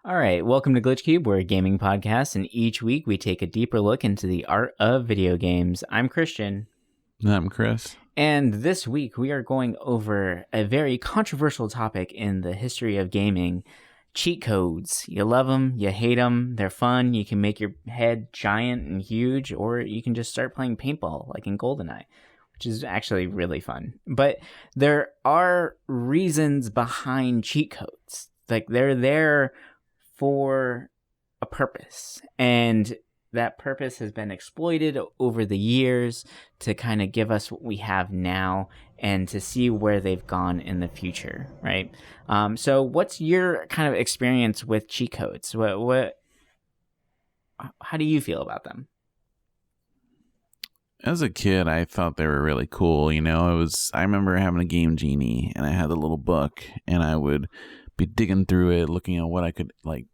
All right, welcome to Glitch Cube. We're a gaming podcast, and each week we take a deeper look into the art of video games. I'm Christian. I'm Chris. And this week we are going over a very controversial topic in the history of gaming, cheat codes. You love them, you hate them, they're fun, you can make your head giant and huge, or you can just start playing paintball like in GoldenEye, which is actually really fun. But there are reasons behind cheat codes. Like, they're there for a purpose, and that purpose has been exploited over the years to kind of give us what we have now and to see where they've gone in the future, right? So what's your kind of experience with cheat codes? How do you feel about them? As a kid, I thought they were really cool. I remember having a Game Genie, and I had the little book, and I would be digging through it, looking at what I could like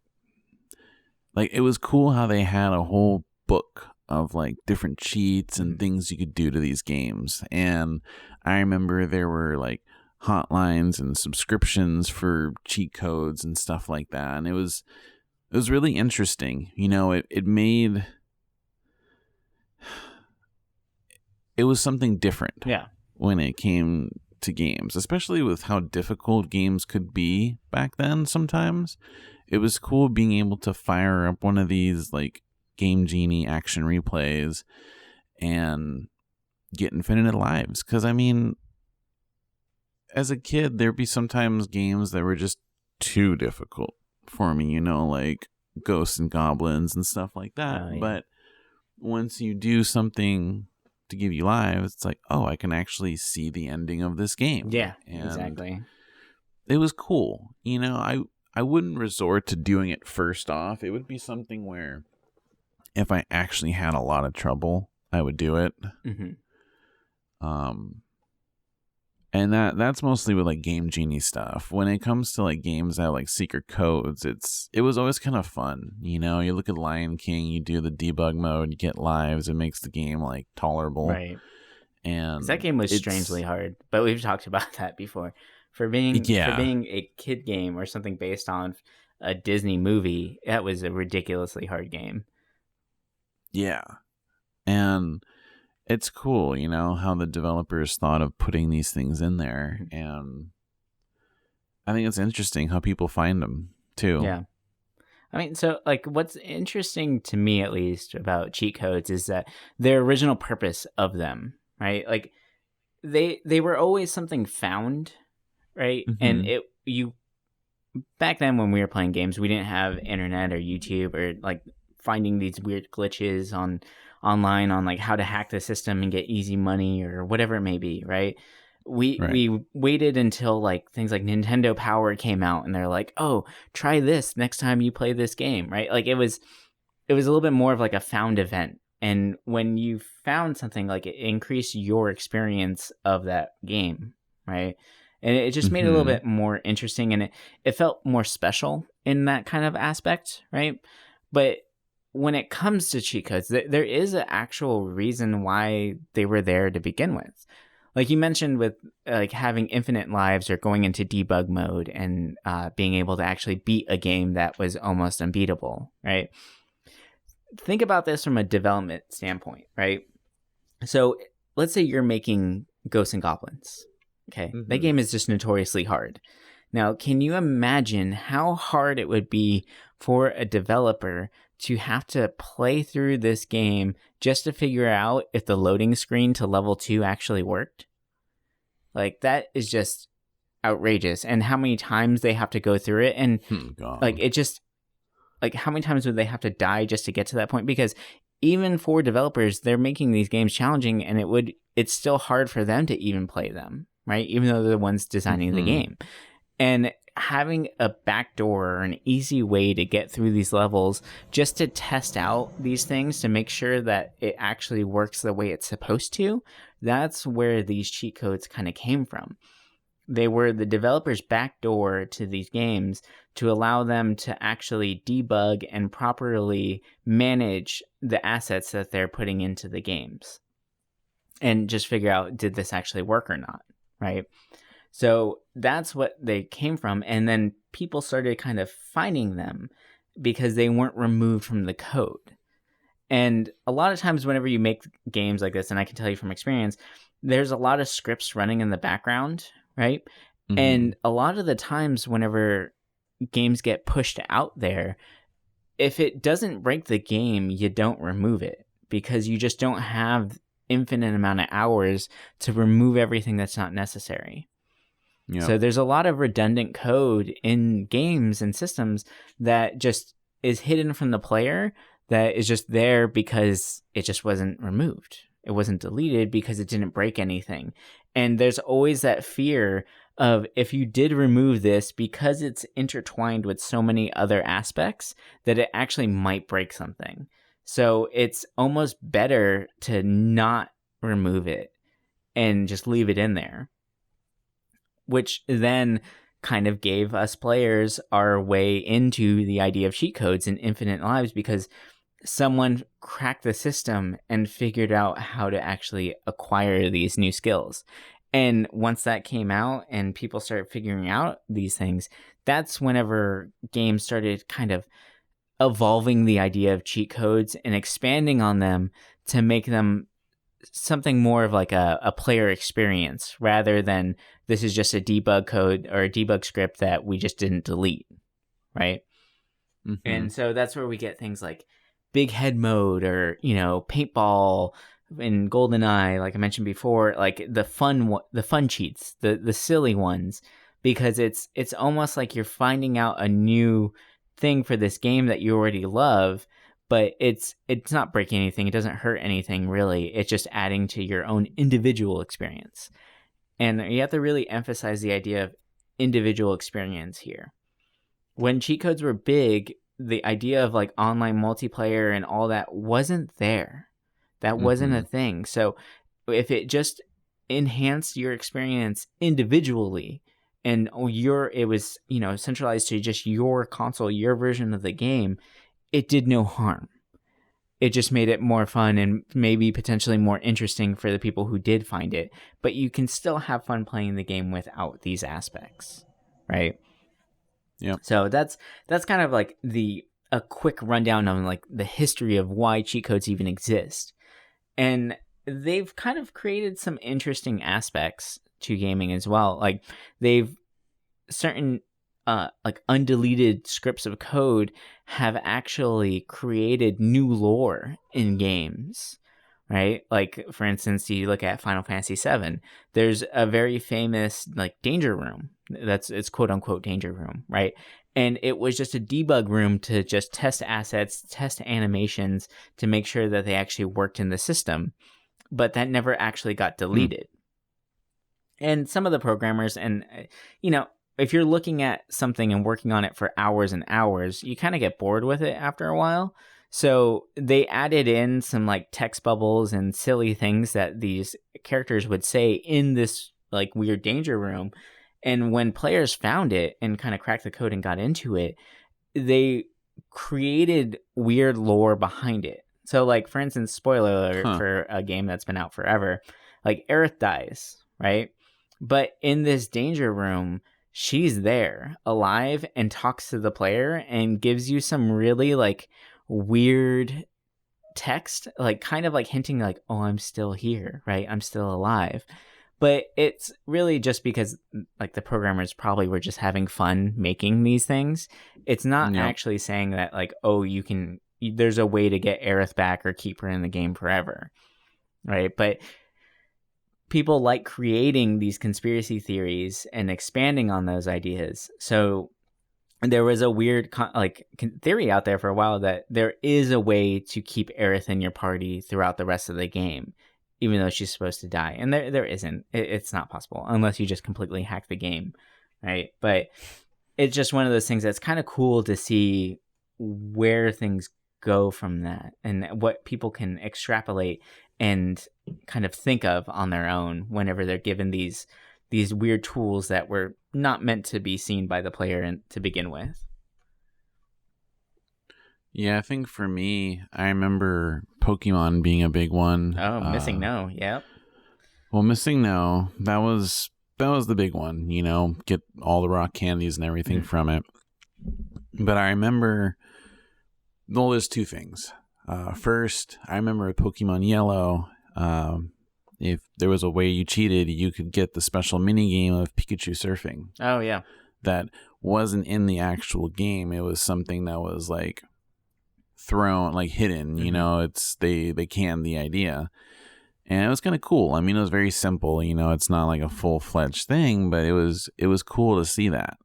it was cool how they had a whole book of like different cheats and things you could do to these games. And I remember there were like hotlines and subscriptions for cheat codes and stuff like that. And it was really interesting. It was something different. Yeah. When it came to games, especially with how difficult games could be back then sometimes. It was cool being able to fire up one of these like Game Genie action replays and get infinite lives. Because, as a kid, there'd be sometimes games that were just too difficult for me, like Ghosts and Goblins and stuff like that. Oh, yeah. But once you do something to give you lives, it's like, oh, I can actually see the ending of this game. Yeah, and exactly. It was cool. I wouldn't resort to doing it first off. It would be something where if I actually had a lot of trouble, I would do it. Mm-hmm. And that's mostly with like Game Genie stuff. When it comes to like games that have like secret codes, it was always kind of fun. You look at Lion King, you do the debug mode, you get lives, it makes the game like tolerable. Right. And that game was strangely hard, but we've talked about that before. For being a kid game or something based on a Disney movie, that was a ridiculously hard game. Yeah. And it's cool, how the developers thought of putting these things in there. And I think it's interesting how people find them, too. Yeah. So, like, what's interesting to me, at least, about cheat codes is that their original purpose of them, right? Like, they were always something found, right? Mm-hmm. And back then when we were playing games, we didn't have internet or YouTube or, like, finding these weird glitches online on like how to hack the system and get easy money or whatever it may be, right? We waited until like things like Nintendo Power came out and they're like, oh, try this next time you play this game, right? Like it was a little bit more of like a found event. And when you found something, like it increased your experience of that game, right? And it just made it a little bit more interesting, and it felt more special in that kind of aspect, right? But when it comes to cheat codes, there is an actual reason why they were there to begin with. Like you mentioned with like having infinite lives or going into debug mode and being able to actually beat a game that was almost unbeatable, right? Think about this from a development standpoint, right? So let's say you're making Ghosts and Goblins. Okay, that game is just notoriously hard. Now, can you imagine how hard it would be for a developer to have to play through this game just to figure out if the loading screen to level 2 actually worked? Like, that is just outrageous. And how many times they have to go through it. And like, it just, like, how many times would they have to die just to get to that point? Because even for developers, they're making these games challenging, and it's still hard for them to even play them, right? Even though they're the ones designing the game. And having a backdoor or an easy way to get through these levels just to test out these things to make sure that it actually works the way it's supposed to, that's where these cheat codes kind of came from. They were the developers' backdoor to these games to allow them to actually debug and properly manage the assets that they're putting into the games and just figure out, did this actually work or not, right? So that's what they came from. And then people started kind of finding them because they weren't removed from the code. And a lot of times whenever you make games like this, and I can tell you from experience, there's a lot of scripts running in the background, right? Mm-hmm. And a lot of the times whenever games get pushed out there, if it doesn't break the game, you don't remove it because you just don't have infinite amount of hours to remove everything that's not necessary. Yep. So there's a lot of redundant code in games and systems that just is hidden from the player, that is just there because it just wasn't removed. It wasn't deleted because it didn't break anything. And there's always that fear of, if you did remove this, because it's intertwined with so many other aspects, that it actually might break something. So it's almost better to not remove it and just leave it in there, which then kind of gave us players our way into the idea of cheat codes and infinite lives, because someone cracked the system and figured out how to actually acquire these new skills. And once that came out and people started figuring out these things, that's whenever games started kind of evolving the idea of cheat codes and expanding on them to make them something more of like a player experience, rather than this is just a debug code or a debug script that we just didn't delete, right? Mm-hmm. And so that's where we get things like big head mode, or paintball in GoldenEye, like I mentioned before, like the fun cheats, the silly ones, because it's almost like you're finding out a new thing for this game that you already love, but it's not breaking anything, it doesn't hurt anything really, it's just adding to your own individual experience. And you have to really emphasize the idea of individual experience here. When cheat codes were big, the idea of like online multiplayer and all that wasn't there. That wasn't a thing. So if it just enhanced your experience individually, and it was centralized to just your console, your version of the game, it did no harm. It just made it more fun and maybe potentially more interesting for the people who did find it. But you can still have fun playing the game without these aspects, right? Yep. So that's kind of like a quick rundown on like the history of why cheat codes even exist. And they've kind of created some interesting aspects to gaming as well. Like they've certain like undeleted scripts of code have actually created new lore in games, right? Like for instance, you look at Final Fantasy VII, there's a very famous like danger room. It's quote unquote danger room, right? And it was just a debug room to just test assets, test animations to make sure that they actually worked in the system. But that never actually got deleted. And some of the programmers, and if you're looking at something and working on it for hours and hours, you kind of get bored with it after a while. So they added in some like text bubbles and silly things that these characters would say in this like weird danger room. And when players found it and kind of cracked the code and got into it, they created weird lore behind it. So like, for instance, spoiler alert for a game that's been out forever, like Aerith dies, right? But in this danger room, she's there alive and talks to the player and gives you some really like weird text, like kind of like hinting like, oh, I'm still here, right? I'm still alive. But it's really just because like the programmers probably were just having fun making these things. It's not actually saying that like, oh, there's a way to get Aerith back or keep her in the game forever, right? But people like creating these conspiracy theories and expanding on those ideas. So there was a weird theory out there for a while that there is a way to keep Aerith in your party throughout the rest of the game, even though she's supposed to die. And there isn't. It's not possible unless you just completely hack the game, right? But it's just one of those things that's kind of cool to see where things go from that and what people can extrapolate and kind of think of on their own whenever they're given these weird tools that were not meant to be seen by the player to begin with. Yeah, I think for me, I remember Pokemon being a big one. Oh, Missing No, yep. Well, Missing No, that was the big one, you know, get all the rock candies and everything from it. But I remember, well, there's two things. First, I remember with Pokemon Yellow, if there was a way you cheated, you could get the special mini game of Pikachu surfing. Oh, yeah. That wasn't in the actual game. It was something that was like thrown, like hidden, you know, it's they canned the idea. And it was kind of cool. I mean, it was very simple, you know, it's not like a full-fledged thing, but it was cool to see that.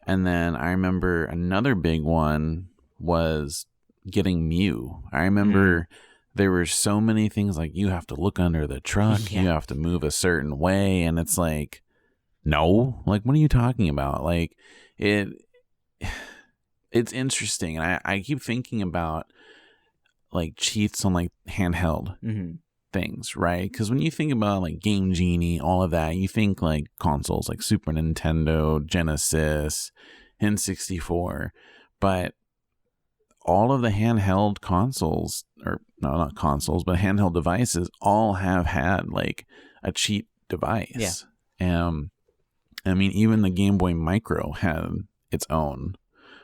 And then I remember another big one was getting Mew. I remember there were so many things like you have to look under the truck, you have to move a certain way, and it's like, no, like what are you talking about? Like it's interesting, and I keep thinking about like cheats on like handheld things, right? Because when you think about like Game Genie, all of that, you think like consoles like Super Nintendo, Genesis, N64, but all of the handheld consoles, or no, not consoles, but handheld devices, all have had like a cheat device. Yeah. I mean, even the Game Boy Micro had its own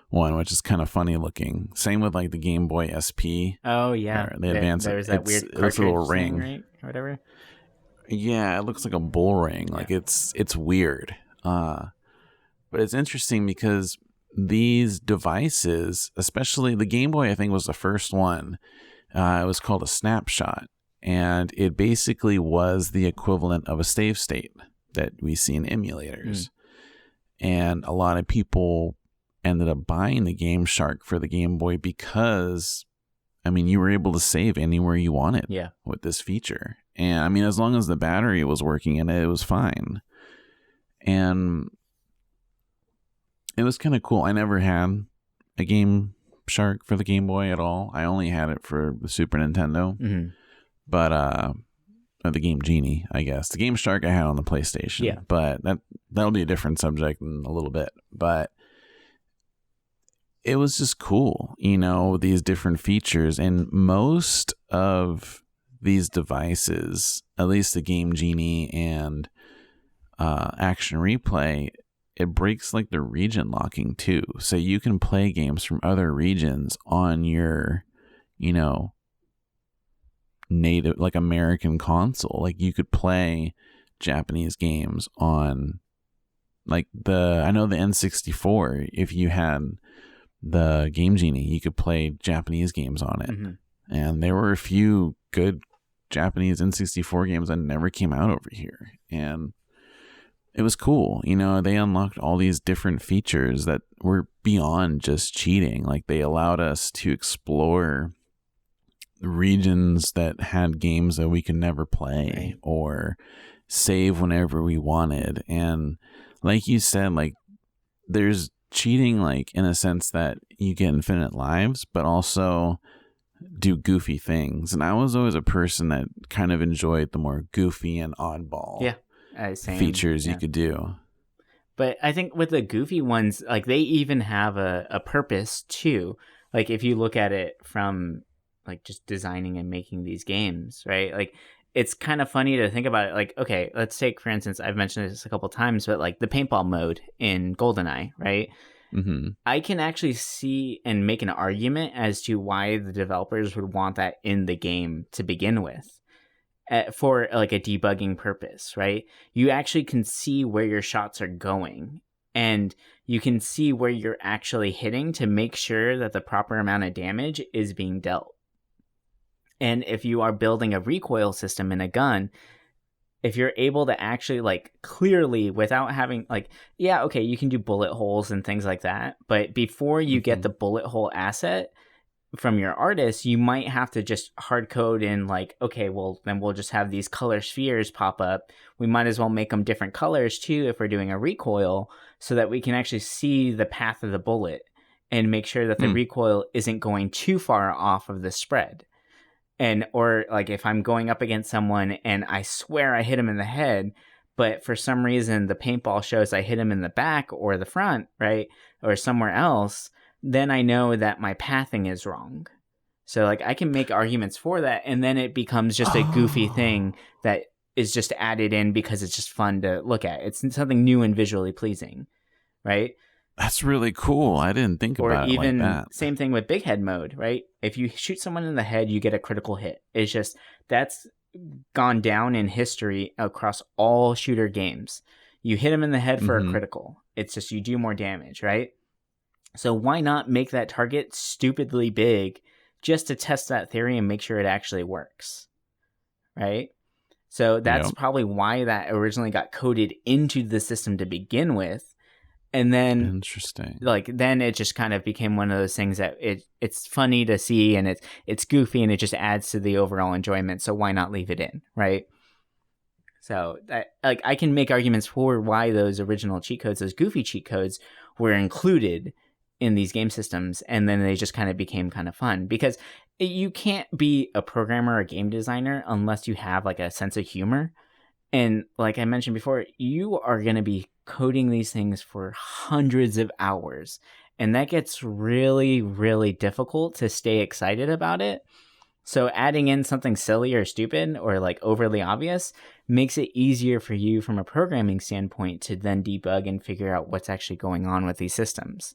one, which is kind of funny looking. Same with like the Game Boy SP. Oh yeah, the advanced. There was that weird cartridge little ring, right, or whatever. Yeah, it looks like a bull ring. Like it's weird. But it's interesting because these devices, especially the Game Boy, I think was the first one. It was called a snapshot, and it basically was the equivalent of a save state that we see in emulators. And a lot of people ended up buying the Gameshark for the Game Boy because, I mean, you were able to save anywhere you wanted with this feature. And I mean, as long as the battery was working in it, it was fine. And it was kind of cool. I never had a Gameshark for the Game Boy at all. I only had it for the Super Nintendo. But the Game Genie, I guess. The Gameshark I had on the PlayStation. Yeah. But that'll be a different subject in a little bit. But it was just cool, you know, these different features. And most of these devices, at least the Game Genie and Action Replay, it breaks like the region locking too. So you can play games from other regions on your, you know, native, like American console. Like you could play Japanese games on like I know the N64, if you had the Game Genie, you could play Japanese games on it. And there were a few good Japanese N64 games that never came out over here. And it was cool. You know, they unlocked all these different features that were beyond just cheating. Like they allowed us to explore regions that had games that we could never play or save whenever we wanted. And like you said, like there's cheating, like in a sense that you get infinite lives, but also do goofy things. And I was always a person that kind of enjoyed the more goofy and oddball features you could do. But I think with the goofy ones, like they even have a purpose too. Like if you look at it from like just designing and making these games, right? Like it's kind of funny to think about it. Like, okay, let's take, for instance, I've mentioned this a couple times, but like the paintball mode in GoldenEye, right? I can actually see and make an argument as to why the developers would want that in the game to begin with, for like a debugging purpose, right? You actually can see where your shots are going, and you can see where you're actually hitting to make sure that the proper amount of damage is being dealt. And if you are building a recoil system in a gun, if you're able to actually like clearly, without having like, yeah, okay, you can do bullet holes and things like that. But before you get the bullet hole asset from your artist, you might have to just hard code in like, okay, well, then we'll just have these color spheres pop up. We might as well make them different colors too if we're doing a recoil, so that we can actually see the path of the bullet and make sure that the recoil isn't going too far off of the spread. And, or like if I'm going up against someone and I swear I hit him in the head, but for some reason the paintball shows I hit him in the back or the front, right? Or somewhere else, then I know that my pathing is wrong. So like I can make arguments for that, and then it becomes just a goofy thing that is just added in because it's just fun to look at. It's something new and visually pleasing, right? That's really cool. I didn't think Or about it like even that. same thing with big head mode, right? If you shoot someone in the head, you get a critical hit. It's just that's gone down in history across all shooter games. You hit them in the head for a critical. It's just you do more damage, right? So why not make that target stupidly big just to test that theory and make sure it actually works, right? So that's probably why that originally got coded into the system to begin with. And then Interesting. Then it just kind of became one of those things that it's funny to see, and it's goofy, and it just adds to the overall enjoyment. So why not leave it in, right? So I can make arguments for why those original cheat codes, those goofy cheat codes, were included in these game systems, and then they just kind of became kind of fun, because you can't be a programmer or game designer unless you have like a sense of humor. And like I mentioned before, you are going to be coding these things for hundreds of hours. And that gets really, really difficult to stay excited about it. So adding in something silly or stupid or like overly obvious makes it easier for you from a programming standpoint to then debug and figure out what's actually going on with these systems.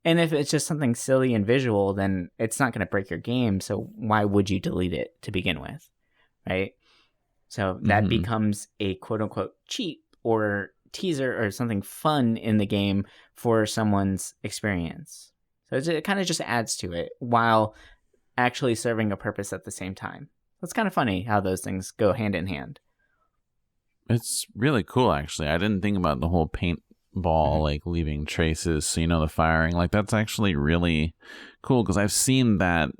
And if it's just something silly and visual, then it's not going to break your game. So why would you delete it to begin with? Right? So that becomes a quote unquote cheat or teaser or something fun in the game for someone's experience. So it kind of just adds to it while actually serving a purpose at the same time. It's kind of funny how those things go hand in hand. It's really cool, actually. I didn't think about the whole paintball, like leaving traces, so the firing. Like, that's actually really cool, because I've seen that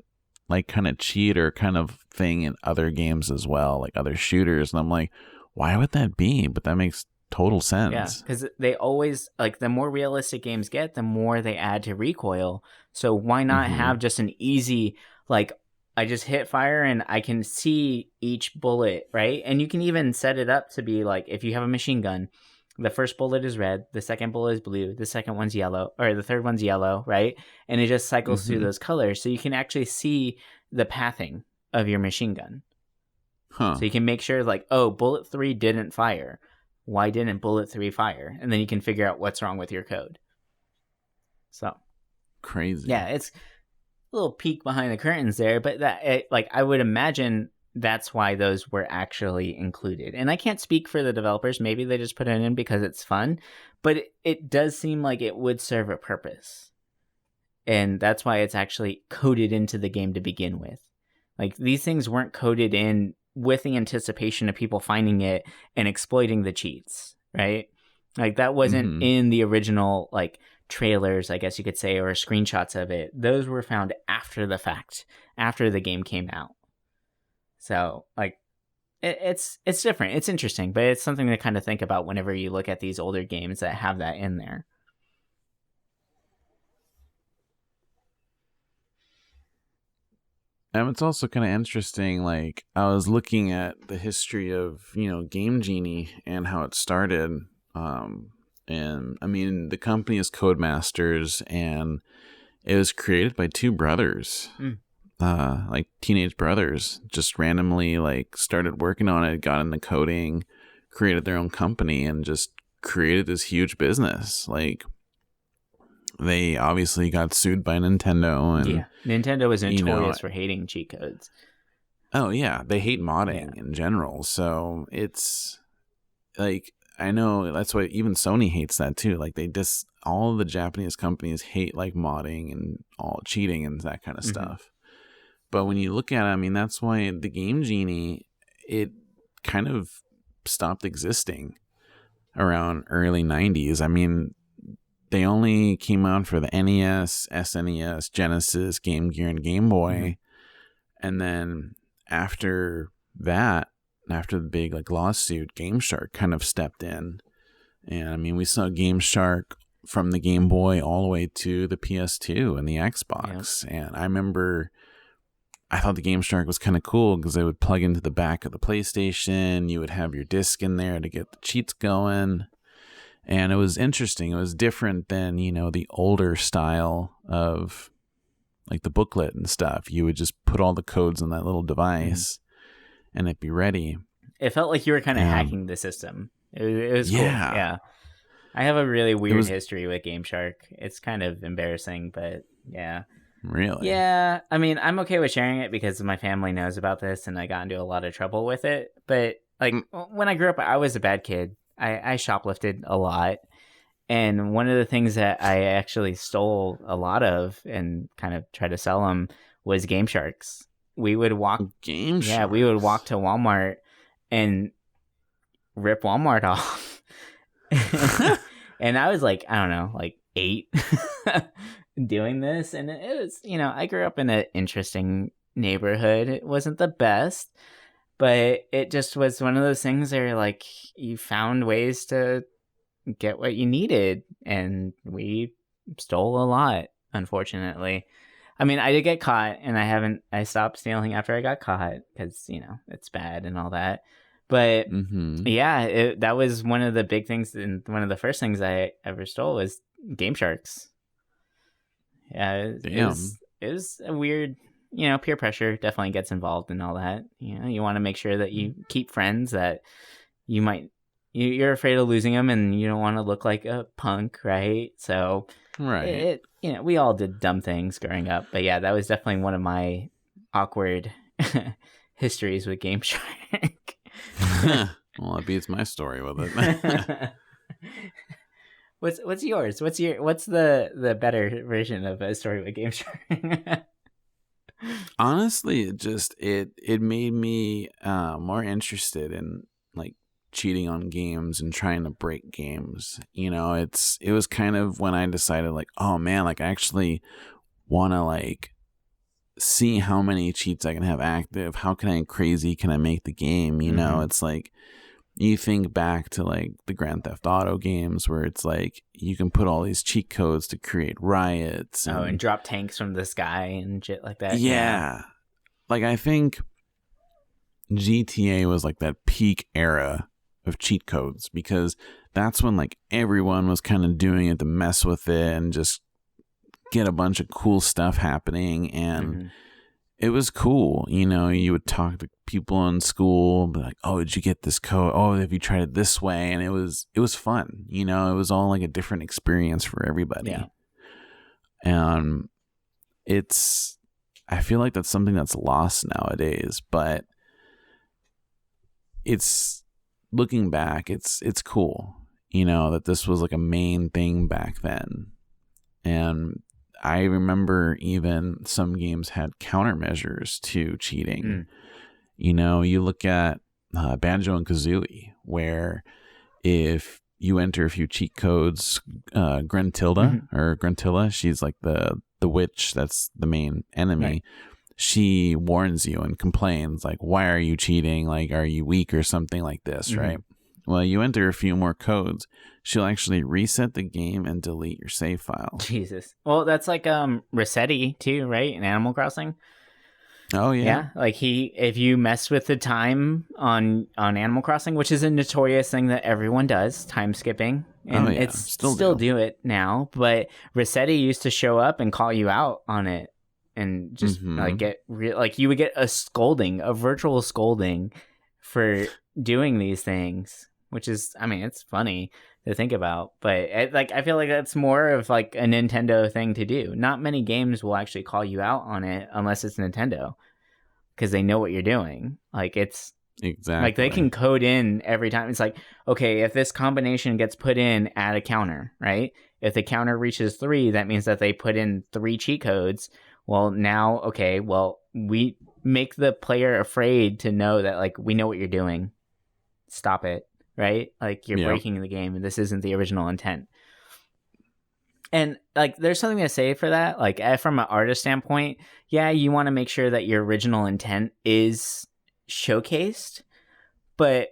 like kind of cheater kind of thing in other games as well, like other shooters, and I'm like, why would that be? But that makes total sense. Yeah, because they always, like, the more realistic games get, the more they add to recoil. So why not have just an easy, like, I just hit fire and I can see each bullet, right? And you can even set it up to be like, if you have a machine gun, the first bullet is red, the second bullet is blue, the second one's yellow, or the third one's yellow, right? And it just cycles through those colors. So you can actually see the pathing of your machine gun. So you can make sure, like, oh, bullet 3 didn't fire. Why didn't bullet 3 fire? And then you can figure out what's wrong with your code. So crazy. Yeah, it's a little peek behind the curtains there, but I would imagine that's why those were actually included. And I can't speak for the developers. Maybe they just put it in because it's fun, but it does seem like it would serve a purpose. And that's why it's actually coded into the game to begin with. Like, these things weren't coded in with the anticipation of people finding it and exploiting the cheats, right? Like, that wasn't in the original, like, trailers, I guess you could say, or screenshots of it. Those were found after the fact, after the game came out. So, like, it's different. It's interesting, but it's something to kind of think about whenever you look at these older games that have that in there. And it's also kind of interesting, like, I was looking at the history of, Game Genie and how it started. And, I mean, the company is Codemasters, and it was created by two brothers, like teenage brothers, just randomly, like, started working on it, got into coding, created their own company, and just created this huge business. Like, they obviously got sued by Nintendo, and yeah, Nintendo is notorious for hating cheat codes. Oh yeah, they hate modding in general. So it's like, I know that's why even Sony hates that too. Like, all the Japanese companies hate like modding and all cheating and that kind of stuff. But when you look at it, I mean, that's why the Game Genie, it kind of stopped existing around early 90s. I mean, they only came out for the NES, SNES, Genesis, Game Gear, and Game Boy. And then after that, after the big like lawsuit, Gameshark kind of stepped in. And I mean, we saw Gameshark from the Game Boy all the way to the PS2 and the Xbox. Yeah. And I remember, I thought the Gameshark was kind of cool because it would plug into the back of the PlayStation. You would have your disc in there to get the cheats going. And it was interesting. It was different than, the older style of like the booklet and stuff. You would just put all the codes in that little device and it'd be ready. It felt like you were kind of Um, hacking the system. It was cool. yeah, Yeah. I have a really it weird was history with Gameshark. It's kind of embarrassing, but yeah. really. Yeah, I mean, I'm okay with sharing it because my family knows about this and I got into a lot of trouble with it. But like Mm, when I grew up, I was a bad kid. I shoplifted a lot. And one of the things that I actually stole a lot of and kind of tried to sell them was Game Sharks. We would walk, Game yeah, we would walk Sharks. to Walmart and rip Walmart off. And I was like, I don't know, like 8 doing this. And it was, I grew up in an interesting neighborhood. It wasn't the best, but it just was one of those things where like you found ways to get what you needed. And we stole a lot, unfortunately. I mean, I did get caught, and I stopped stealing after I got caught because, it's bad and all that. But Mm-hmm. yeah, that was one of the big things, and one of the first things I ever stole was Game Sharks. Yeah, Damn. it was a weird, peer pressure definitely gets involved in all that. You want to make sure that you keep friends that you might, you're afraid of losing them, and you don't want to look like a punk, right? So Right. we all did dumb things growing up, but yeah, that was definitely one of my awkward histories with Game Shark. Well, that beats my story with it. What's yours? What's the better version of a story with Game Shark? Honestly, it made me more interested in like cheating on games and trying to break games. It was kind of when I decided like, oh man, like I actually want to like see how many cheats I can have active. How crazy can I make the game? Mm-hmm. It's like you think back to like the Grand Theft Auto games where it's like you can put all these cheat codes to create riots Oh, and and drop tanks from the sky and shit like that. Yeah. yeah. Like I think GTA was like that peak era of cheat codes because that's when like everyone was kind of doing it to mess with it and just get a bunch of cool stuff happening. And Mm-hmm. it was cool. You would talk to people in school, be like, oh, did you get this code? Oh, have you tried it this way? And it was fun. It was all like a different experience for everybody. Yeah. And I feel like that's something that's lost nowadays, but it's looking back, it's cool, that this was like a main thing back then. And I remember even some games had countermeasures to cheating. You look at Banjo and Kazooie, where if you enter a few cheat codes, Gruntilda, she's like the witch that's the main enemy. Right. She warns you and complains like, why are you cheating? Like, are you weak or something like this, Mm-hmm. right? Well, you enter a few more codes, she'll actually reset the game and delete your save file. Jesus. Well, that's like Rossetti too, right? In Animal Crossing. Oh yeah. Yeah, like if you mess with the time on Animal Crossing, which is a notorious thing that everyone does, time skipping, and it's still do it now. But Rossetti used to show up and call you out on it, and just like like you would get a scolding, a virtual scolding, for doing these things. Which is, I mean, it's funny to think about, but I feel like that's more of like a Nintendo thing to do. Not many games will actually call you out on it unless it's Nintendo, because they know what you're doing. Like it's exactly like they can code in every time. It's like, okay, if this combination gets put in, add a counter, right? If the counter reaches 3, that means that they put in 3 cheat codes. Well, now, okay, well, we make the player afraid to know that like we know what you're doing. Stop it. Right? Like you're breaking the game and this isn't the original intent. And like there's something to say for that. Like from an artist standpoint, yeah, you want to make sure that your original intent is showcased. But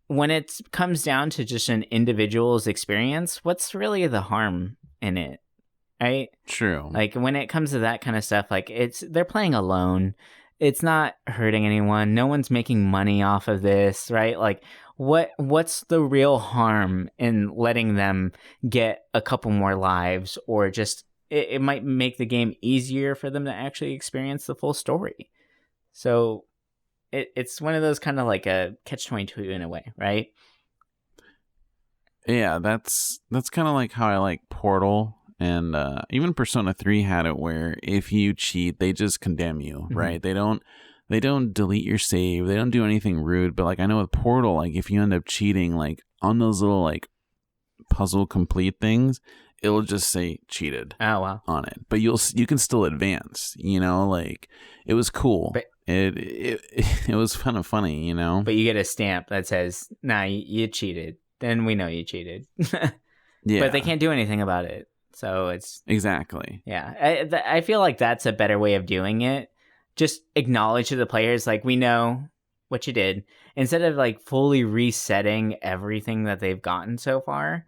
when it comes down to just an individual's experience, what's really the harm in it? Right? True. Like when it comes to that kind of stuff, like they're playing alone. It's not hurting anyone. No one's making money off of this, right? Like what's the real harm in letting them get a couple more lives, or just it might make the game easier for them to actually experience the full story. So it's one of those kind of like a catch-22 in a way, right? Yeah, that's kind of like how I like Portal, and even Persona 3 had it where if you cheat, they just condemn you, right? They don't delete your save, they don't do anything rude. But like I know with Portal, like if you end up cheating, like on those little like puzzle complete things, it'll just say cheated on it, but you can still advance, like it was cool. But it was kind of funny, but you get a stamp that says, nah, you cheated, then we know you cheated. Yeah, but they can't do anything about it, so it's exactly. Yeah, I feel like that's a better way of doing it. Just acknowledge to the players, like, we know what you did, instead of like fully resetting everything that they've gotten so far.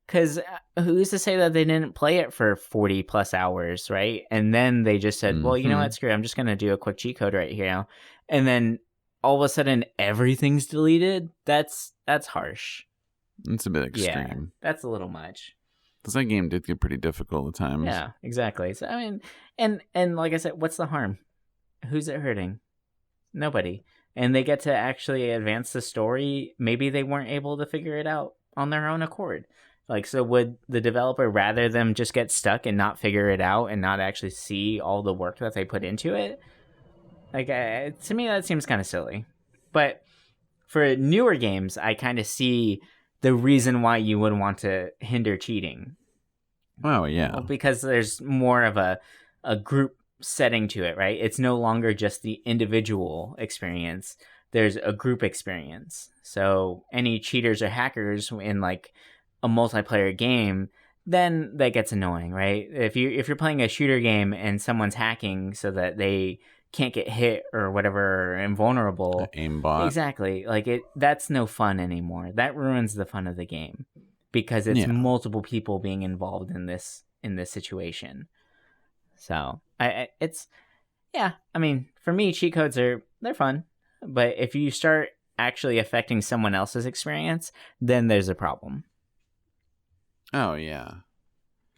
Because who's to say that they didn't play it for 40 plus hours, right? And then they just said, well, you know what, screw it, I'm just going to do a quick cheat code right here now. And then all of a sudden everything's deleted? That's harsh. It's a bit extreme. Yeah, that's a little much. Because that game did get pretty difficult at times. Yeah, exactly. So, I mean, and like I said, what's the harm? Who's it hurting? Nobody. And they get to actually advance the story. Maybe they weren't able to figure it out on their own accord. Like, so would the developer rather them just get stuck and not figure it out and not actually see all the work that they put into it? Like, to me, that seems kind of silly. But for newer games, I kind of see the reason why you would want to hinder cheating. Oh, yeah. Well, because there's more of a group setting to it, right? It's no longer just the individual experience. There's a group experience. So any cheaters or hackers in like a multiplayer game, then that gets annoying, right? If you're playing a shooter game and someone's hacking so that they can't get hit or whatever, or invulnerable, aimbot, exactly, like that's no fun anymore. That ruins the fun of the game because it's multiple people being involved in this situation. So I mean, for me, cheat codes they're fun, but if you start actually affecting someone else's experience, then there's a problem. Oh, yeah.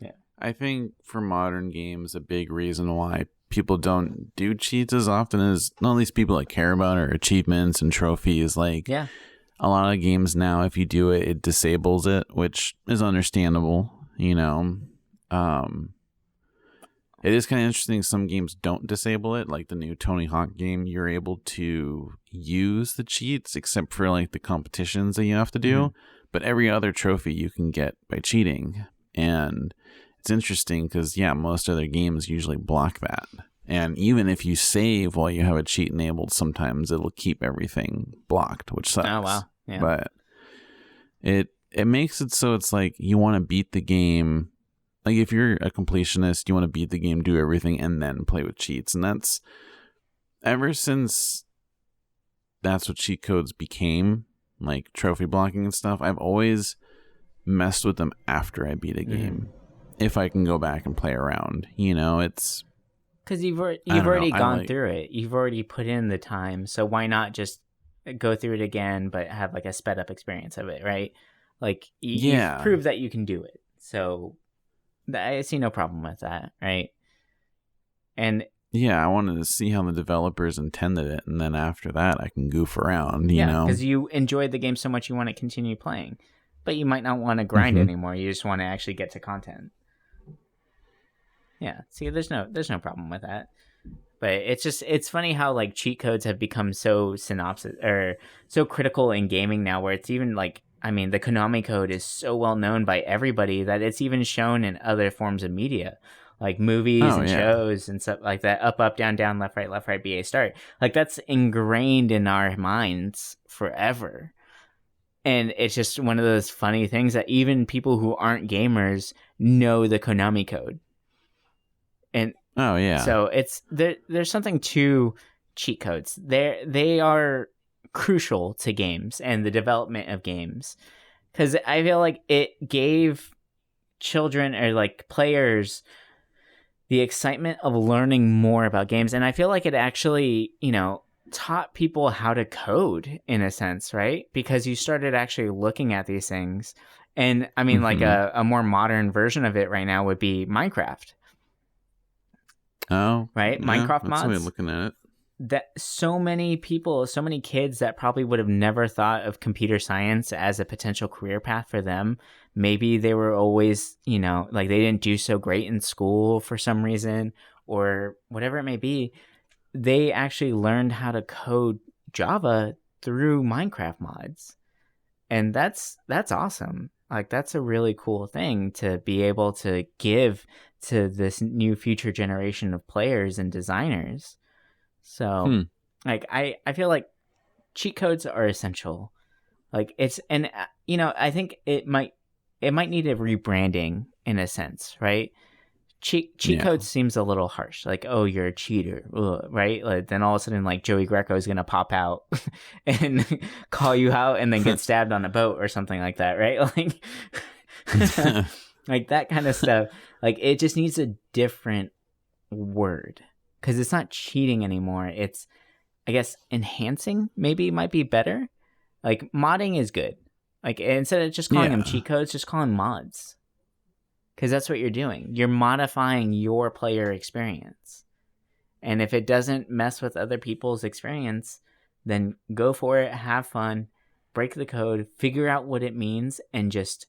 Yeah. I think for modern games, a big reason why people don't do cheats as often as all these people that care about are achievements and trophies. Like, yeah, a lot of games now, if you do it, it disables it, which is understandable, It is kind of interesting. Some games don't disable it, like the new Tony Hawk game. You're able to use the cheats, except for like the competitions that you have to do. But every other trophy you can get by cheating. And it's interesting because, most other games usually block that. And even if you save while you have a cheat enabled, sometimes it'll keep everything blocked, which sucks. Oh, wow. Yeah. But it makes it so it's like you want to beat the game. Like if you're a completionist, you want to beat the game, do everything, and then play with cheats. And that's ever since that's what cheat codes became, like trophy blocking and stuff. I've always messed with them after I beat a game, if I can go back and play around. It's because you've already gone through it. You've already put in the time, so why not just go through it again, but have like a sped up experience of it, right? Like you've proved that you can do it, so I see no problem with that, right? And I wanted to see how the developers intended it, and then after that, I can goof around. You know, because you enjoyed the game so much, you want to continue playing, but you might not want to grind anymore. You just want to actually get to content. Yeah, see, there's no problem with that. But it's funny how like cheat codes have become so so critical in gaming now, where it's even like, I mean, the Konami code is so well known by everybody that it's even shown in other forms of media, like movies and shows and stuff like that. Up, down, down, left, right, BA, start. Like that's ingrained in our minds forever. And it's just one of those funny things that even people who aren't gamers know the Konami code. And so it's there's something to cheat codes. They are crucial to games and the development of games, because I feel like it gave children or like players the excitement of learning more about games, and I feel like it actually taught people how to code in a sense, right? Because you started actually looking at these things. And I mean, like a more modern version of it right now would be Minecraft. Oh, right. Minecraft that's mods. the way of looking at it. that so many people, so many kids that probably would have never thought of computer science as a potential career path for them. Maybe they were always, like they didn't do so great in school for some reason or whatever it may be. They actually learned how to code Java through Minecraft mods. And that's awesome. Like that's a really cool thing to be able to give to this new future generation of players and designers. So, like, I feel like cheat codes are essential. Like it's, and I think it might need a rebranding in a sense, right? Cheat code seems a little harsh. Like, oh, you're a cheater, right? Like then all of a sudden, like Joey Greco is gonna pop out and call you out, and then get stabbed on a boat or something like that, right? Like, like that kind of stuff. Like it just needs a different word. Because it's not cheating anymore. It's, I guess, enhancing maybe might be better. Like, modding is good. Like, instead of just calling them cheat codes, just call them mods. Because that's what you're doing. You're modifying your player experience. And if it doesn't mess with other people's experience, then go for it, have fun, break the code, figure out what it means, and just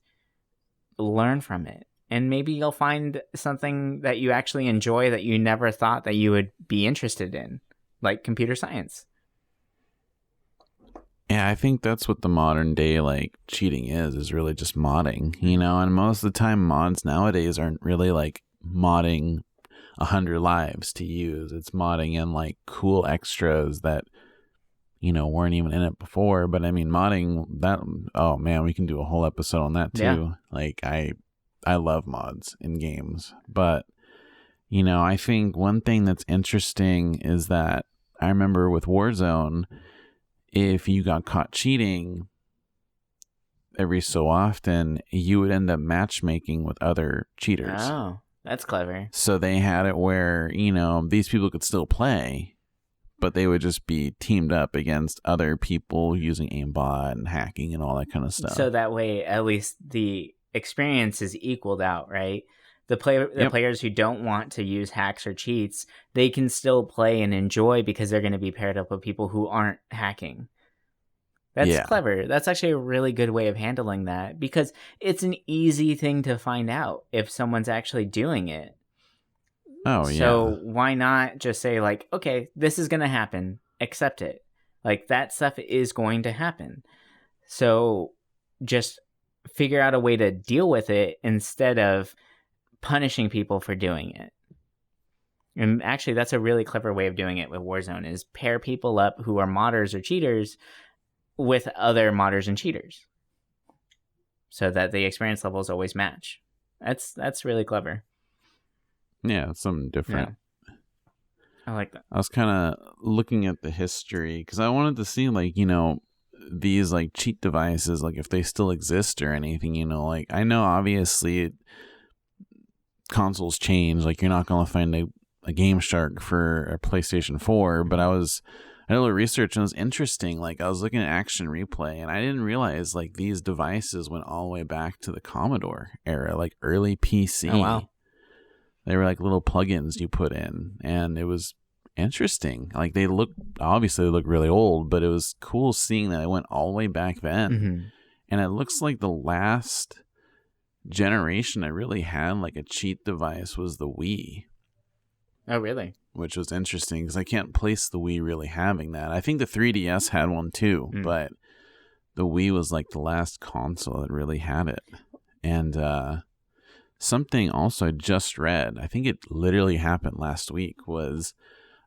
learn from it. And maybe you'll find something that you actually enjoy that you never thought that you would be interested in, like computer science. Yeah, I think that's what the modern day like cheating is really just modding, and most of the time mods nowadays aren't really like modding 100 lives to use. It's modding in like cool extras that weren't even in it before. But I mean, modding that, oh man, we can do a whole episode on that too. Yeah. Like I love mods in games, but I think one thing that's interesting is that I remember with Warzone, if you got caught cheating every so often, you would end up matchmaking with other cheaters. Oh, that's clever. So they had it where, these people could still play, but they would just be teamed up against other people using aimbot and hacking and all that kind of stuff. So that way, at least the experience is equaled out, right? The players who don't want to use hacks or cheats, they can still play and enjoy because they're going to be paired up with people who aren't hacking. That's clever. That's actually a really good way of handling that, because it's an easy thing to find out if someone's actually doing it. Oh, yeah. So why not just say like, okay, this is going to happen, accept it. Like that stuff is going to happen. So just figure out a way to deal with it instead of punishing people for doing it. And actually, that's a really clever way of doing it with Warzone, is pair people up who are modders or cheaters with other modders and cheaters, so that the experience levels always match. That's really clever. Yeah, it's something different. Yeah. I like that. I was kind of looking at the history because I wanted to see, like, these like cheat devices, like if they still exist or anything. Like I know obviously consoles change. Like you're not gonna find a Gameshark for a PlayStation 4, but I did a little research and it was interesting. Like I was looking at Action Replay and I didn't realize like these devices went all the way back to the Commodore era, like early PC. Oh, wow. They were like little plugins you put in, and it was interesting. Like they look really old, but it was cool seeing that it went all the way back then. Mm-hmm. And it looks like the last generation I really had like a cheat device was the Wii. Oh, really? Which was interesting because I can't place the Wii really having that. I think the 3DS had one too, but the Wii was like the last console that really had it. And something also I just read, I think it literally happened last week, was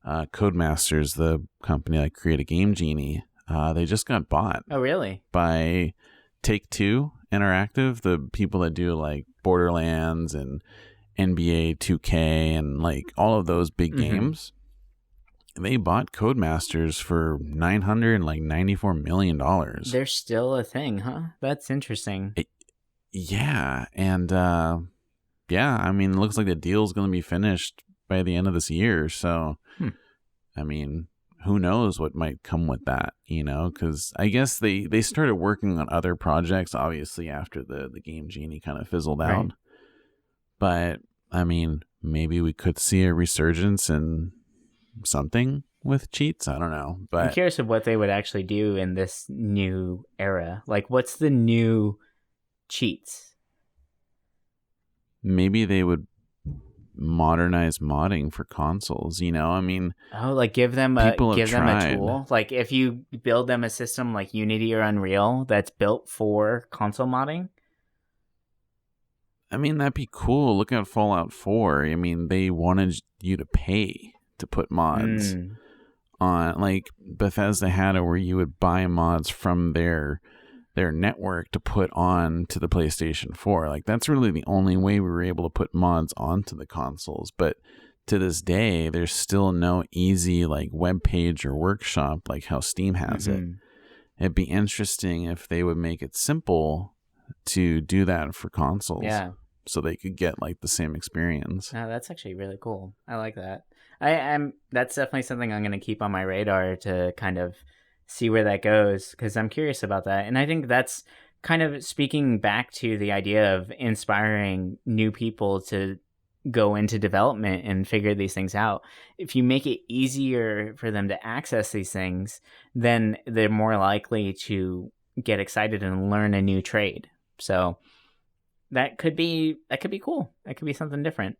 Codemasters, the company that created Game Genie, they just got bought. Oh, really? By Take-Two Interactive, the people that do like Borderlands and NBA 2K and like all of those big games. They bought Codemasters for $994 million. They're still a thing, huh? That's interesting. Yeah. And I mean, it looks like the deal's going to be finished by the end of this year. So, I mean, who knows what might come with that, because I guess they started working on other projects, obviously, after the Game Genie kind of fizzled out. Right. But, I mean, maybe we could see a resurgence in something. with cheats. I don't know, I'm but curious of what they would actually do in this new era. Like, what's the new cheats? maybe they would modernize modding for consoles. I mean, Oh, like give them people have a tried. tool. Like if you build them a system like Unity or Unreal that's built for console modding. I mean, that'd be cool. Look at Fallout 4. I mean, they wanted you to pay to put mods on. Like Bethesda had it where you would buy mods from their network to put on to the PlayStation 4. Like that's really the only way we were able to put mods onto the consoles. But to this day, there's still no easy like web page or workshop like how Steam has it. It'd be interesting if they would make it simple to do that for consoles. Yeah. So they could get like the same experience. No, that's actually really cool. I like that. That's definitely something I'm going to keep on my radar to kind of see where that goes, because I'm curious about that. And I think that's kind of speaking back to the idea of inspiring new people to go into development and figure these things out. If you make it easier for them to access these things, then they're more likely to get excited and learn a new trade. So that could be cool. That could be something different.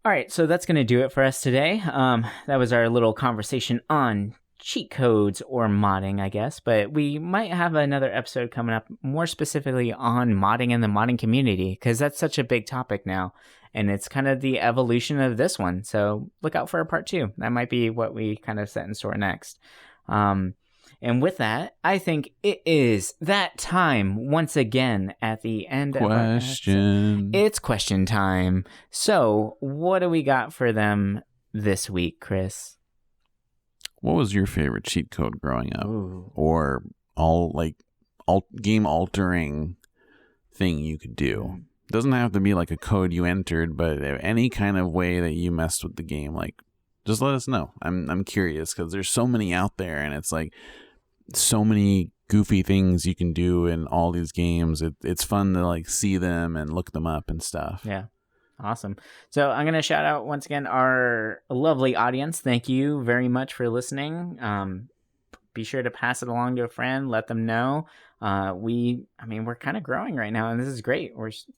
All right, so that's going to do it for us today. That was our little conversation on cheat codes or modding, I guess, but we might have another episode coming up more specifically on modding and the modding community, because that's such a big topic now, and it's kind of the evolution of this one. So look out for a part 2. That might be what we kind of set in store next. And with that, I think it is that time once again at the end of our episode. It's question time. So what do we got for them this week, Chris? What was your favorite cheat code growing up? Ooh. Or game altering thing you could do? It doesn't have to be like a code you entered, but any kind of way that you messed with the game, like just let us know. I'm curious, because there's so many out there, and it's like so many goofy things you can do in all these games. It's fun to like see them and look them up and stuff. Yeah. Awesome. So I'm going to shout out once again our lovely audience. Thank you very much for listening. Be sure to pass it along to a friend. Let them know. We're kind of growing right now, and this is great.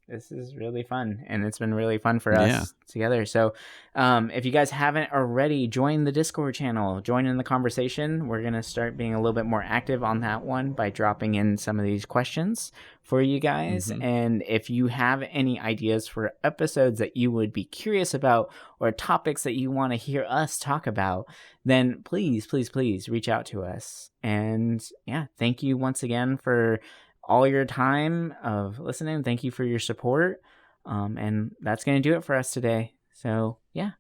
This is really fun, and it's been really fun for us together. So if you guys haven't already, join the Discord channel. Join in the conversation. We're going to start being a little bit more active on that one by dropping in some of these questions for you guys. And if you have any ideas for episodes that you would be curious about, or topics that you want to hear us talk about, then please reach out to us. And yeah, thank you once again for all your time of listening. Thank you for your support. And that's going to do it for us today. So yeah,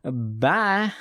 bye.